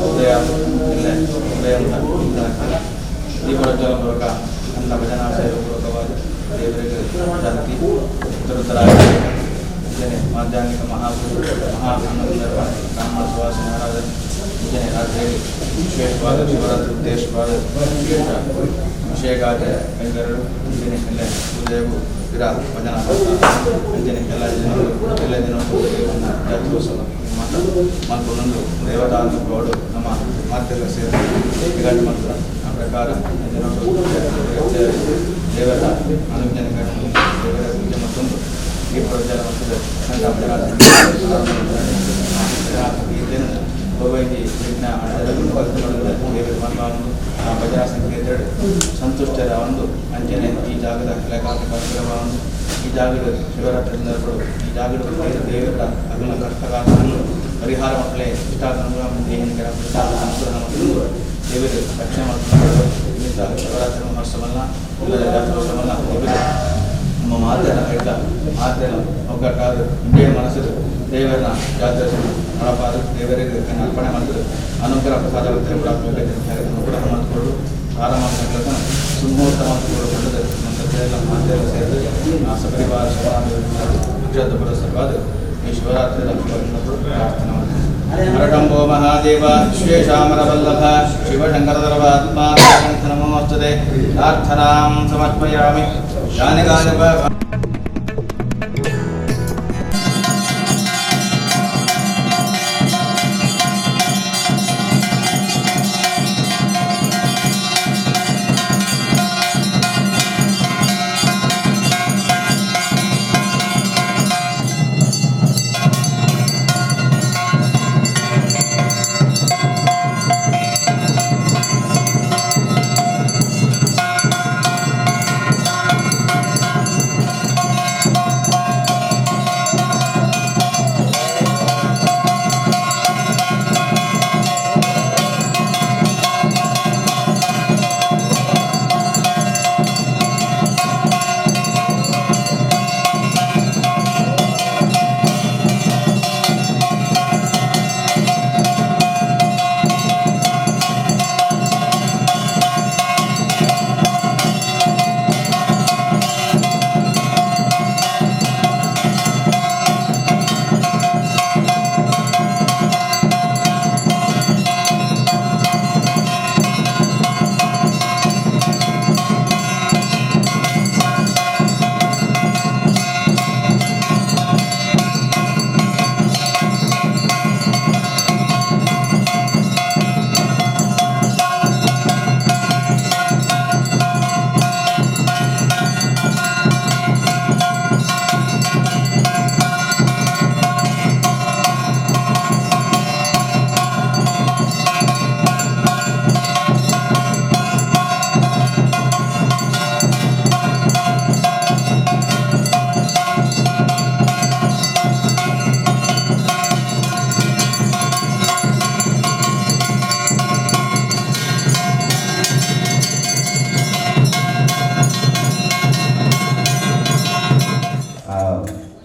ಉದಯ ದೀಪೋಜ್ವಲ ಪೂರ್ವಕ ಅನ್ನ ಭಜನಾಶಯ ಪೂರ್ವಕವಾದ ದೇವರಿಗೆ ಜಾತಿ ಉತ್ತರೋತ್ತರಾಗಿ ಮಾಧ್ಯಾಹ್ನಿಕ ಬ್ರಾಹ್ಮಣ ಸುವಾಸನೆ ಮಹಾರಾಜ ಮುಂಜಾನೆ ರಾತ್ರಿ ವಿಶೇಷವಾದ ಶಿವರಾತ್ರಿ ಉದ್ದೇಶವಾದ ವಿಶೇಷ ಅಭಿಷೇಕಾದ ಕೈಗರಡು ಮುಂಜಾನೆ ಎಲ್ಲ ಪೂಜೆಗೂ ವಿರಾ ಭಜನಾ ಮುಂಜಾನೆ ಎಲ್ಲ ದಿನವೂ ಜಾತ್ರೋತ್ಸವ ಮಾಡ್ಕೊಂಡು ದೇವತಾ ಗೌಡು ನಮ್ಮ ಮಾತೆಲ್ಲ ಸೇರಿ ಗಂಡು ಮಕ್ಕಳು ಆ ಪ್ರಕಾರ ದೇವರ ಅನುಜ್ಞಾನ ದೇವರ ಪೂಜೆ ಮತ್ತೊಂದು ಈ ಪ್ರಜಲ ಮತ್ತು ಭಜನಾ ಸಂಕೇತ ಸಂತುಷ್ಟರ ಒಂದು ಅಂಚನೆ ಈ ಜಾಗದ ಕಲೆಗಾರವನ್ನು ಈ ಜಾಗದ ಶಿವರಾತ್ರಿ ಸಂದರ್ಭಗಳು ಈ ಜಾಗದ ದೇವರ ಅಗುಣ ಕಷ್ಟಗಳನ್ನು ಪರಿಹಾರ ಮಕ್ಕಳೇ ಇಷ್ಟಾನುಗುಣ ದೇಹಿನಿಕರ ಅನುಗ್ರಹ ಮತ್ತು ದೇವರು ರಕ್ಷಣೆ ಮಾಡ್ಕೊಂಡು ಶಿವರಾತ್ರಿ ಮಹೋತ್ಸವನ್ನ ಇಲ್ಲದ ಜಾತ್ರೋತ್ಸವನ್ನ ದೇವರು ನಮ್ಮ ಮಾತೆಲ್ಲ ಹಿಡ್ದ ಮಾತೆಲ್ಲ ಒಗ್ಗಟ್ಟಾದ ಇಂಡಿಯ ಮನಸ್ಸು ದೇವರನ್ನ ಜಾತ್ರೆ ನಡಪಾದ ದೇವರಿಗೆ ಅರ್ಪಣೆ ಮಾಡಿದ್ರು ಅನುಗ್ರಹ ಪ್ರಸಾದ ಕೂಡ ಅನುಗ್ರಹ ಮಾಡಿಕೊಂಡು ಆರಾಮ ಕೆಲಸ ಸುಮೂರ್ತ ಮಾಡಿಕೊಳ್ಳುತ್ತದೆ ನಮ್ಮ ಎಲ್ಲ ಮಾತೆಲ್ಲ ಸೇರಿದು ಆ ಸಪರಿವಾರ ಅಕ್ಷರದ ಪುರಸ್ಸರವಾದ ಈ ಶಿವರಾತ್ರಿ ಪ್ರಾರ್ಥನೆ ಮಾಡ್ತೀವಿ. ಹರಡಂಬೋ ಮಹಾದೇವ ವಿಶ್ವೇಶಾಮರವಲ್ಲಭ ಶಿವಶಂಕರಧರ್ವಾತ್ಮ ನಮೋಸ್ತುತೆ ಪ್ರಾರ್ಥನಾಂ ಸಮರ್ಪಯಾಮಿ.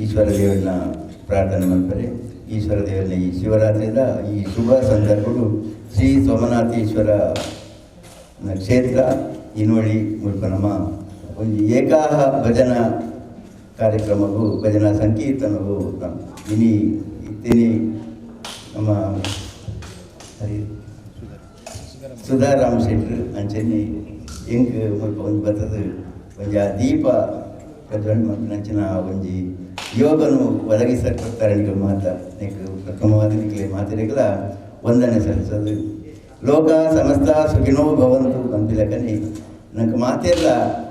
ಈಶ್ವರ ದೇವರನ್ನ ಪ್ರಾರ್ಥನೆ ಮಾಡ್ತಾರೆ. ಈಶ್ವರ ದೇವರನ್ನ ಈ ಶಿವರಾತ್ರಿಯಿಂದ ಈ ಶುಭ ಸಂದರ್ಭಗಳು ಶ್ರೀ ಸೋಮನಾಥೇಶ್ವರ ಕ್ಷೇತ್ರ ಇನ್ವಳಿ ಮುಲ್ಪ ನಮ್ಮ ಒಂದು ಏಕಾಹ ಭಜನಾ ಕಾರ್ಯಕ್ರಮವು ಭಜನಾ ಸಂಕೀರ್ತನವು ಇತ್ತೀನಿ ನಮ್ಮ ಸುಧಾರಾಮ್ ಶೆಟ್ರು ಅಂಚನೆ ಹೆಂಗ್ ಮುಲ್ಪ ಒಂದು ಬರ್ತದ ಒಂದು ಆ ದೀಪ ಪ್ರಜ್ವಲನೆ ಮತ್ತು ನಂಚಿನ ಒಂಜಿ ಯೋಗನು ಒದಗಿಸಕೊಡ್ತಾರೆ ಮಾತ ಪ್ರಥಮವಾದ ಮಾತಿರಗಳ ವಂದನೆ ಸಲ್ಲಿಸೋದು. ಲೋಕ ಸಮಸ್ತ ಸುಖಿನೋ ಭವಂತು ಅಂತಿಲಕನಿ ನಂಗೆ ಮಾತೆಲ್ಲ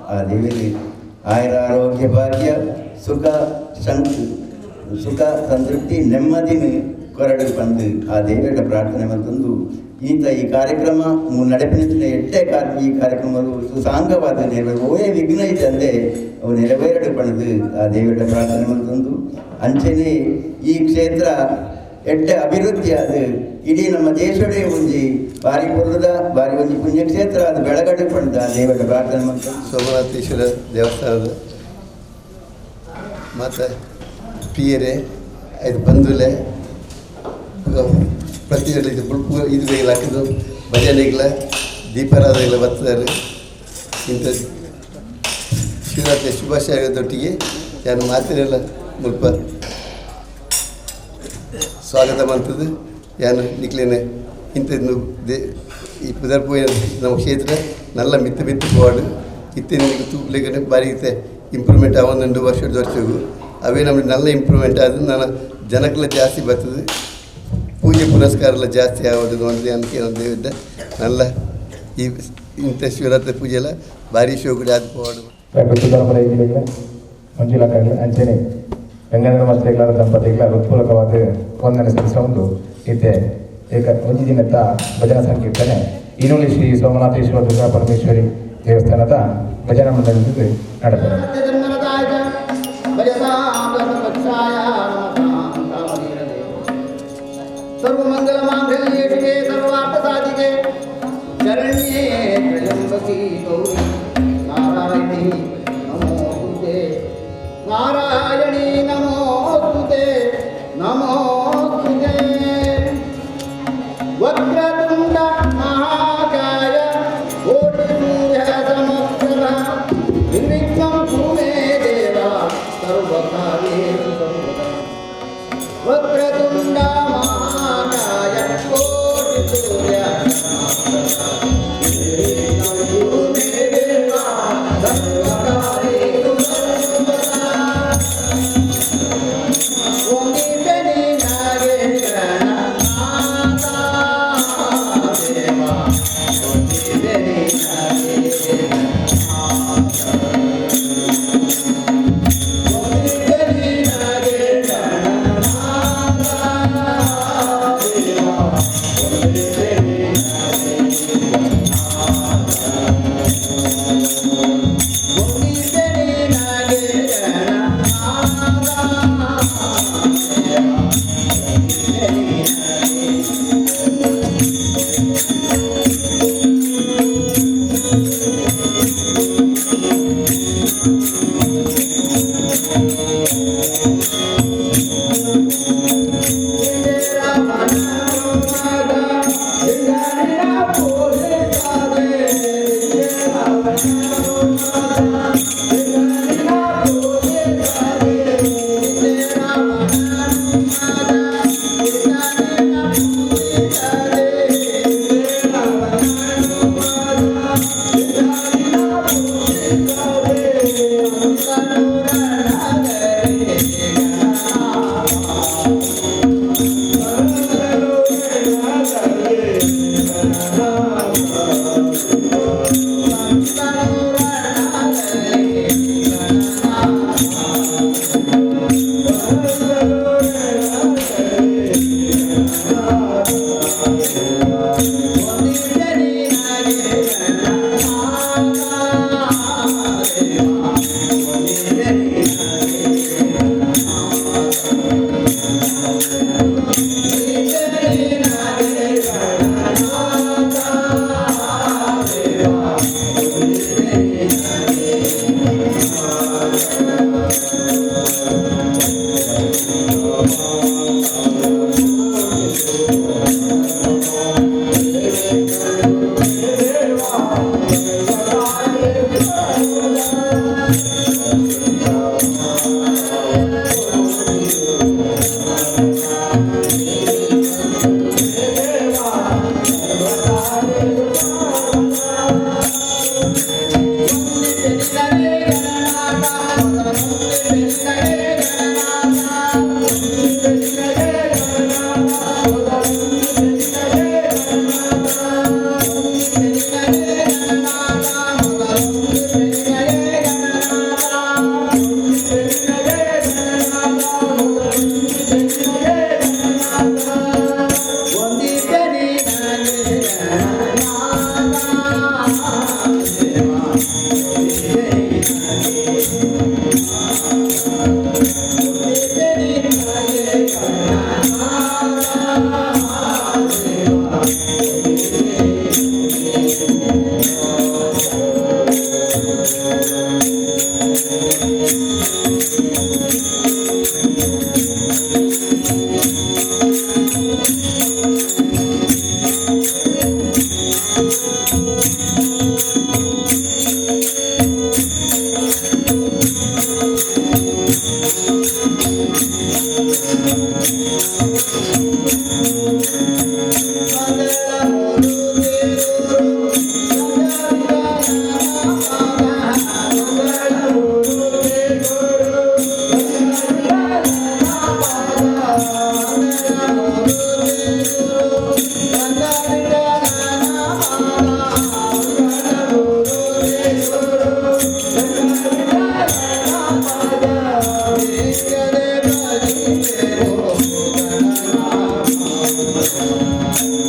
ಆ ದೇವರಿಗೆ ಆಯುರ ಆರೋಗ್ಯ ಭಾಗ್ಯ ಸುಖ ಸಂತೃಪ್ತಿ ನೆಮ್ಮದಿನ ಕೊರಡು ಬಂದು ಆ ದೇವರ ಪ್ರಾರ್ಥನೆ ಮತ್ತೊಂದು ಈತ ಈ ಕಾರ್ಯಕ್ರಮ ನಡೆಪಿನ ಎಟ್ಟೆ ಈ ಕಾರ್ಯಕ್ರಮಗಳು ಸುಸಾಂಗವಾದ ನೆರವೇರು ಓಯೇ ವಿಘ್ನ ಇದೆ ಅಂದೆ ಅವು ನೆರವೇರಡು ಪಡೆದು ಆ ದೇವರ ಪ್ರಾರ್ಥನೆ ಮತ್ತೊಂದು ಅಂಚನೆ ಈ ಕ್ಷೇತ್ರ ಎಟ್ಟೆ ಅಭಿವೃದ್ಧಿ ಅದು ಇಡೀ ನಮ್ಮ ದೇಶದೇ ಒಂಜಿ ಭಾರಿ ಪುರದ ಭಾರಿ ಒಂಜಿ ಪುಣ್ಯಕ್ಷೇತ್ರ ಅದು ಬೆಳಗಡೆ ಪಡೆದ ಆ ದೇವರ ಪ್ರಾರ್ಥನೆ ಮತ್ತೊಂದು ಸೋಮನಾಥೇಶ್ವರ ದೇವಸ್ಥಾನದ ಮತ್ತು ಪಿಯರೆ ಐದು ಬಂಧುಲೆ ಪ್ರತಿಯೊಂದು ಇದು ಬುಲ್ಪು ಇದು ಹಾಕಿದ್ದು ಭಜನೆಗಳ ದೀಪಾರಾಧನೆಗಳ ಬರ್ತಿದ್ದಾರೆ. ಇಂಥ ಶಿವರಾತ್ರಿ ಶುಭಾಶಯದೊಟ್ಟಿಗೆ ನಾನು ಮಾತಿನೆಲ್ಲ ಮುಲ್ಪ ಸ್ವಾಗತ ಮಾಡ್ತದೆ. ಯಾನು ನಿಕ್ಲೇನೆ ಇಂಥದ್ದು ಈ ಪುದರ್ಪು ನಮ್ಮ ಕ್ಷೇತ್ರ ನಲ್ಲ ಮಿತ್ತು ಪೋಡು ಇತ್ತಿನ ತೂಪ್ಲಿಕ್ಕೆ ಬಾರಿ ಇಂಪ್ರೂವ್ಮೆಂಟ್ ಆವೊಂದು ವರ್ಷಗೂ ಅವೇ ನಮಗೆ ನಲ್ಲ ಇಂಪ್ರೂವ್ಮೆಂಟ್ ಆದ್ರೆ ನಾನು ಜನಕ್ಕೆಲ್ಲ ಜಾಸ್ತಿ ಬರ್ತದೆ. ಪೂಜೆ ಪುರಸ್ಕಾರ ಎಲ್ಲ ಜಾಸ್ತಿ ಆಗೋದು ಒಂದು ಅನ್ಕೆ ಒಂದು ಇದ್ದ ನಲ್ಲ ಈ ಇಂಥ ಶಿವರಾತ್ರಿ ಪೂಜೆ ಎಲ್ಲ ಭಾರಿ ಶೋ ಕೂಡ ಅದು ಪೋಡು ಮಂಜುಳಾ ಕಾಗಲ ಅಂಚನೆ ಗಂಗಾಧರ ಮಾಸ್ಟರ್ಗಳ ದಂಪತಿಗಳ ಹೃತ್ಪೂರ್ವಕವಾದ ವಂದನೆ ಸಲ್ಲಿಸುವುದು ಇದ್ದೆ. ಏಕ ಒಂದು ದಿನದ ಭಜನಾ ಸಂಕೀರ್ತನೆ ಇನ್ನೊಂದು ಶ್ರೀ ಸೋಮನಾಥೇಶ್ವರ ದುರ್ಗಾ ಪರಮೇಶ್ವರಿ ದೇವಸ್ಥಾನದ ಭಜನಾ ಮಂಡಳಿಯಲ್ಲಿ ನಡೆದರೆ ಸರ್ವಮಂಗಲ ಮಾಂಗಲ್ಯೇ ಶಿವೆ ಸರ್ವಾರ್ಥ ಸಾಧಿಕೆ ಶರಣ್ಯೇ ತ್ರ್ಯಂಬಕಿ ಗೌರಿ ನಾರಾಯಣಿ ನಮೋಸ್ತುತೆ ನಾರಾಯಣಿ ನಮೋಸ್ತುತೆ ನಮೋಸ್ತುತೆ ವಕ್ರತುಂಡ ಮಹಾಕಾಯ ಕೋಟಿ ಸೂರ್ಯ ಸಮಪ್ರಭ ನಿರ್ವಿಘ್ನಂ ಕುರು ಮೇ ದೇವ ಸರ್ವಕಾರ್ಯೇಷು ಸರ್ವದಾ ವಕ್ರತುಂಡ ಮಹಾಕಾಯ ಕೋಟಿ ಸೂರ್ಯ ನಿರ್ವಿಘ್ನಂ ಕುರು ಮೇ ದೇವ ಸರ್ವಕಾರ್ಯೇಷು ಸರ್ವದಾ Hare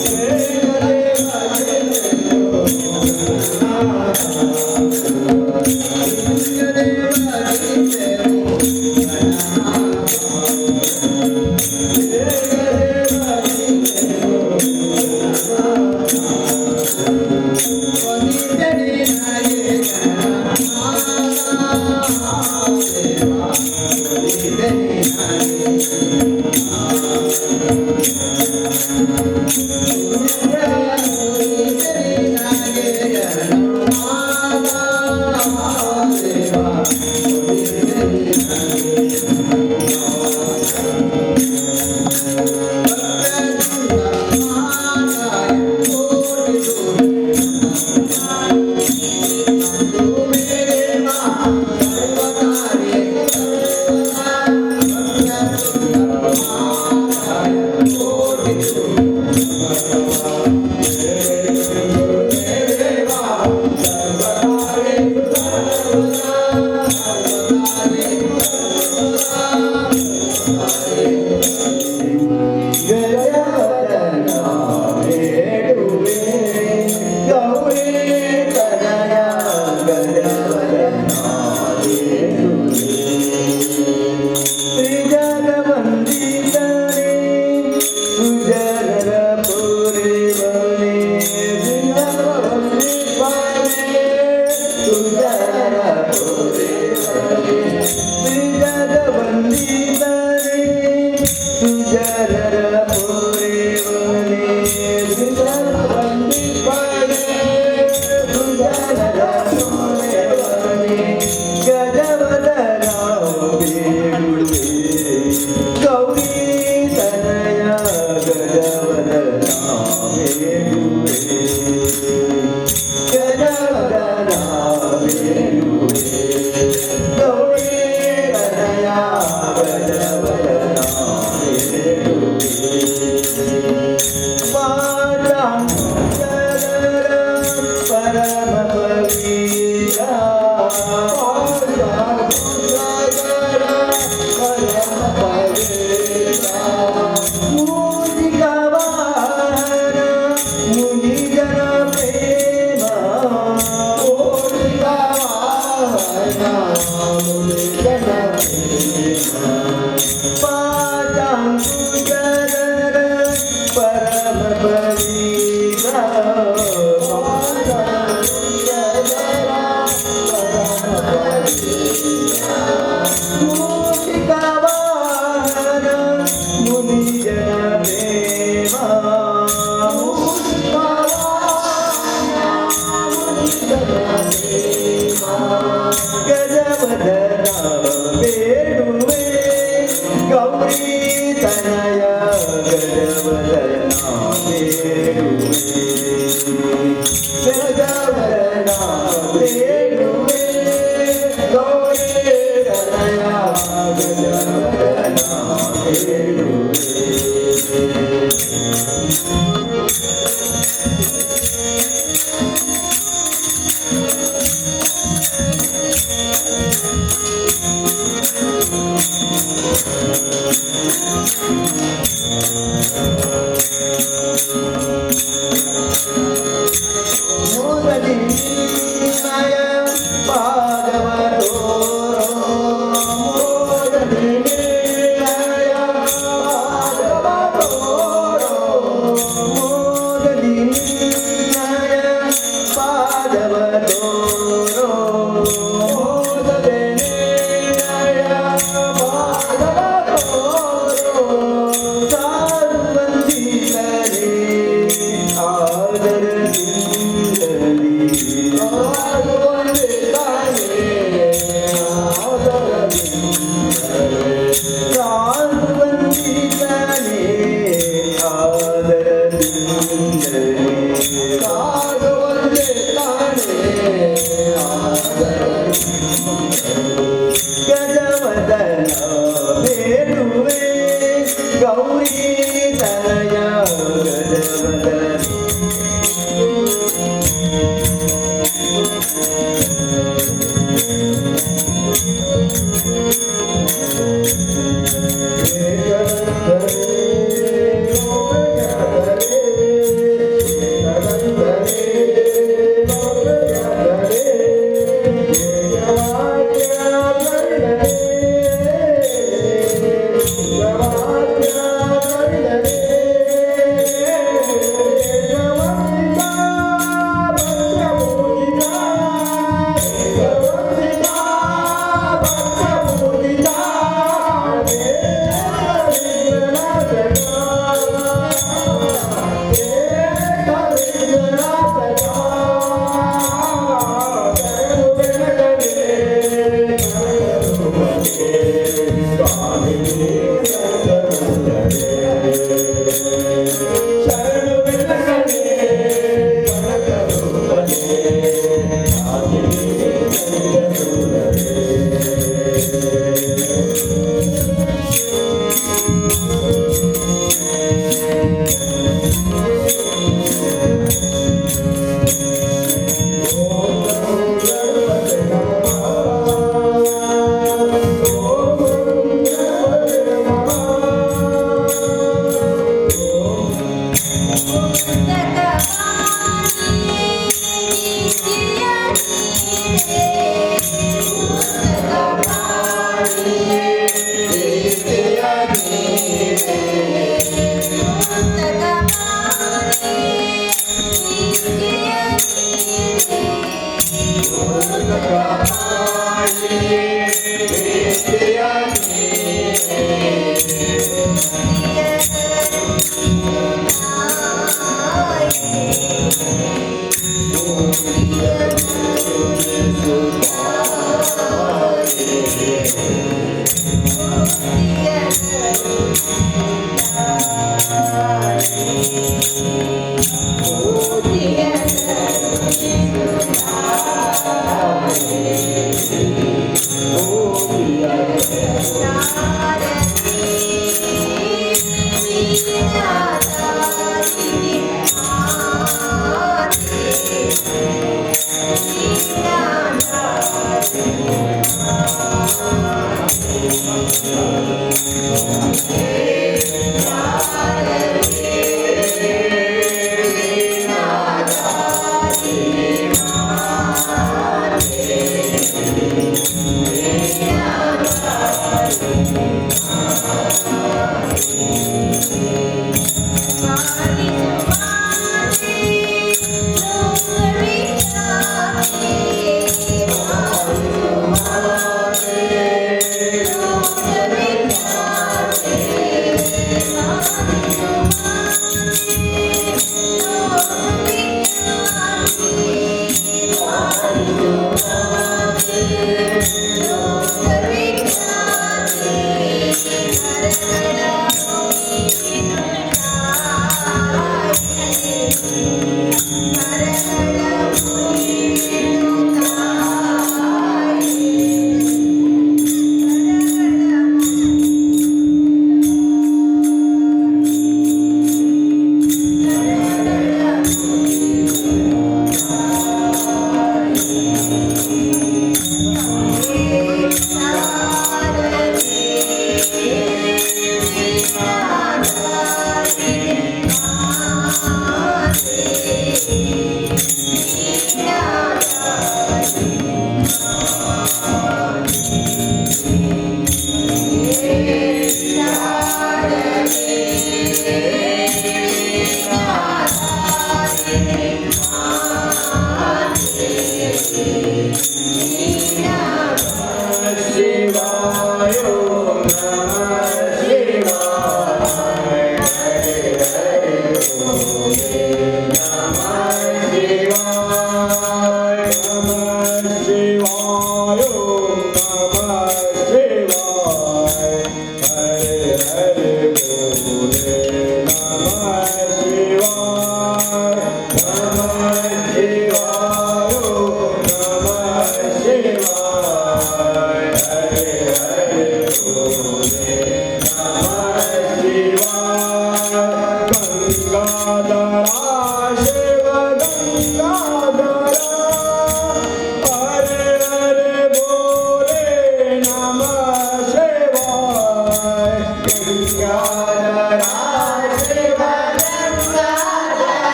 Hare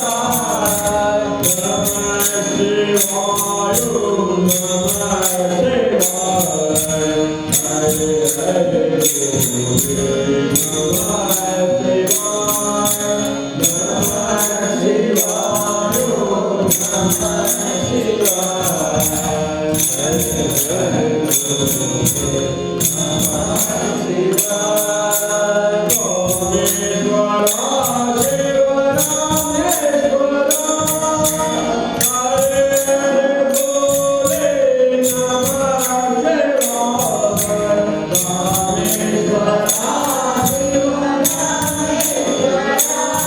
Shiva.